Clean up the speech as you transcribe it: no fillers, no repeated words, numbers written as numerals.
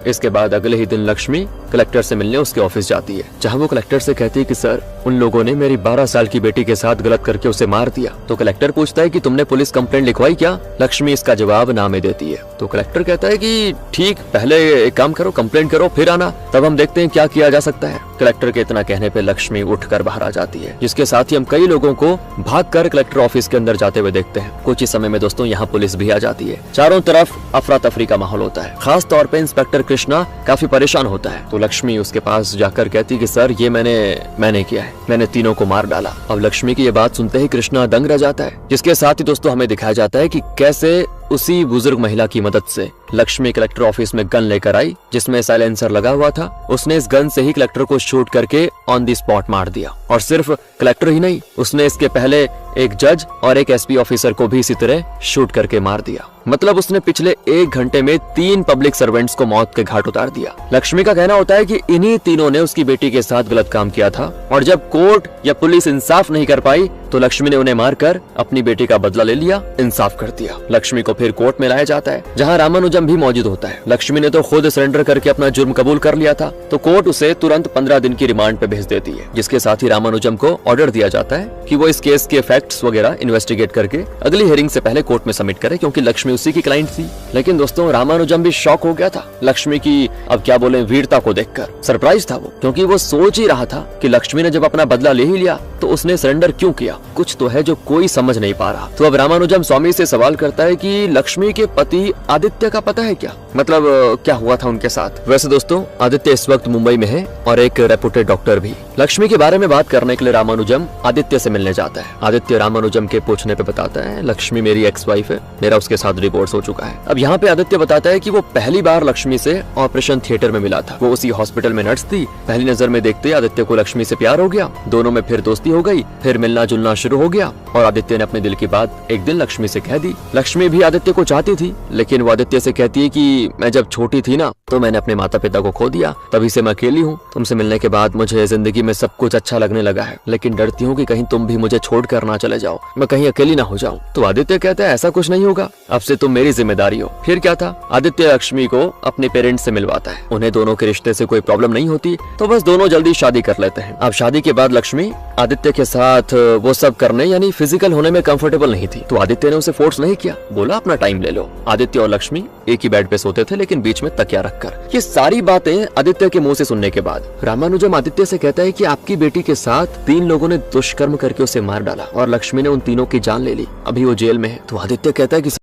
इसके बाद अगले ही दिन लक्ष्मी कलेक्टर से मिलने उसके ऑफिस जाती है, जहाँ वो कलेक्टर से कहती है कि सर, उन लोगों ने मेरी 12 साल की बेटी के साथ गलत करके उसे मार दिया। तो कलेक्टर पूछता है कि तुमने पुलिस कंप्लेंट लिखवाई क्या? लक्ष्मी इसका जवाब ना में देती है। तो कलेक्टर कहता है कि ठीक, पहले एक काम करो, कंप्लेंट करो, फिर आना, तब हम देखते हैं क्या किया जा सकता है। कलेक्टर के इतना कहने पे लक्ष्मी उठकर बाहर आ जाती है, जिसके साथ ही हम कई लोगों को भागकर कलेक्टर ऑफिस के अंदर जाते हुए देखते हैं। कुछ ही समय में दोस्तों यहाँ पुलिस भी आ जाती है। चारों तरफ अफरा तफरी का माहौल होता है। खास तौर पे इंस्पेक्टर कृष्णा काफी परेशान होता है। तो लक्ष्मी उसके पास जाकर कहती कि सर, ये मैंने किया है, मैंने तीनों को मार डाला। अब लक्ष्मी की ये बात सुनते ही कृष्णा दंग रह जाता है, जिसके साथ ही दोस्तों हमें दिखाया जाता है कि कैसे उसी बुजुर्ग महिला की मदद से लक्ष्मी कलेक्टर ऑफिस में गन लेकर आई, जिसमें साइलेंसर लगा हुआ था। उसने इस गन से ही कलेक्टर को शूट करके ऑन द स्पॉट मार दिया। और सिर्फ कलेक्टर ही नहीं, उसने इसके पहले एक जज और एक एसपी ऑफिसर को भी इसी तरह शूट करके मार दिया। मतलब उसने पिछले 1 घंटे में 3 पब्लिक सर्वेंट्स को मौत के घाट उतार दिया। लक्ष्मी का कहना होता है कि इन्हीं तीनों ने उसकी बेटी के साथ गलत काम किया था, और जब कोर्ट या पुलिस इंसाफ नहीं कर पाई तो लक्ष्मी ने उन्हें मारकर अपनी बेटी का बदला ले लिया, इंसाफ कर दिया। लक्ष्मी को फिर कोर्ट में लाया जाता है, जहाँ रामानुजम भी मौजूद होता है। लक्ष्मी ने तो खुद सरेंडर करके अपना जुर्म कबूल कर लिया था, तो कोर्ट उसे तुरंत 15 दिन की रिमांड पे भेज देती है, जिसके साथ ही रामानुजम को ऑर्डर दिया जाता है कि वो इस केस के फैक्ट्स वगैरह इन्वेस्टिगेट करके अगली हियरिंग से पहले कोर्ट में सबमिट करे, क्योंकि लक्ष्मी उसी की क्लाइंट थी। लेकिन दोस्तों रामानुजम भी शॉक हो गया था लक्ष्मी की, अब क्या बोले, वीरता को देखकर। सरप्राइज था वो, क्योंकि वो सोच ही रहा था कि लक्ष्मी ने जब अपना बदला ले ही लिया तो उसने सरेंडर क्यों किया। कुछ तो है जो कोई समझ नहीं पा रहा। तो अब रामानुजम स्वामी से सवाल करता है कि लक्ष्मी के पति आदित्य का पता है क्या, मतलब क्या हुआ था उनके साथ। वैसे दोस्तों आदित्य इस वक्त मुंबई में है और एक रेपुटेड डॉक्टर भी। लक्ष्मी के बारे में बात करने के लिए रामानुजम आदित्य से मिलने जाता है। आदित्य रामानुजम के पूछने पे बताता है, लक्ष्मी मेरी एक्स वाइफ है, मेरा उसके साथ डिवोर्स हो चुका है। अब यहाँ पे आदित्य बताता है कि वो पहली बार लक्ष्मी से ऑपरेशन थिएटर में मिला था। वो उसी हॉस्पिटल में नर्स थी। पहली नजर में देखते ही आदित्य को लक्ष्मी से प्यार हो गया। दोनों में फिर दोस्ती हो गई, फिर मिलना जुलना शुरू हो गया, और आदित्य ने अपने दिल की बात एक दिन लक्ष्मी से कह दी। लक्ष्मी भी आदित्य को चाहती थी, लेकिन वो आदित्य से कहती है कि मैं जब छोटी थी ना, तो मैंने अपने माता पिता को खो दिया, तभी से मैं अकेली हूँ। तुमसे मिलने के बाद मुझे जिंदगी में सब कुछ अच्छा लगने लगा है, लेकिन डरती हूँ कि कहीं तुम भी मुझे छोड़ कर ना चले जाओ, मैं कहीं अकेली ना हो जाऊँ। तो आदित्य कहता है, ऐसा कुछ नहीं होगा, अब से तुम मेरी जिम्मेदारी हो। फिर क्या था, आदित्य लक्ष्मी को अपने पेरेंट्स से मिलवाता है। उन्हें दोनों के रिश्ते से कोई प्रॉब्लम नहीं होती, तो बस दोनों जल्दी शादी कर लेते हैं। अब शादी के बाद लक्ष्मी आदित्य के साथ वो सब करने यानी फिजिकल होने में कंफर्टेबल नहीं थी, तो आदित्य ने उसे फोर्स नहीं किया, बोला अपना टाइम ले लो। आदित्य और लक्ष्मी एक ही बेड पे सोते थे, लेकिन बीच में तकिया रखकर। ये सारी बातें आदित्य के मुंह से सुनने के बाद रामानुजम आदित्य से कहता है कि आपकी बेटी के साथ 3 लोगों ने दुष्कर्म करके उसे मार डाला और लक्ष्मी ने उन तीनों की जान ले ली। अभी वो जेल में है। तो आदित्य कहता है कि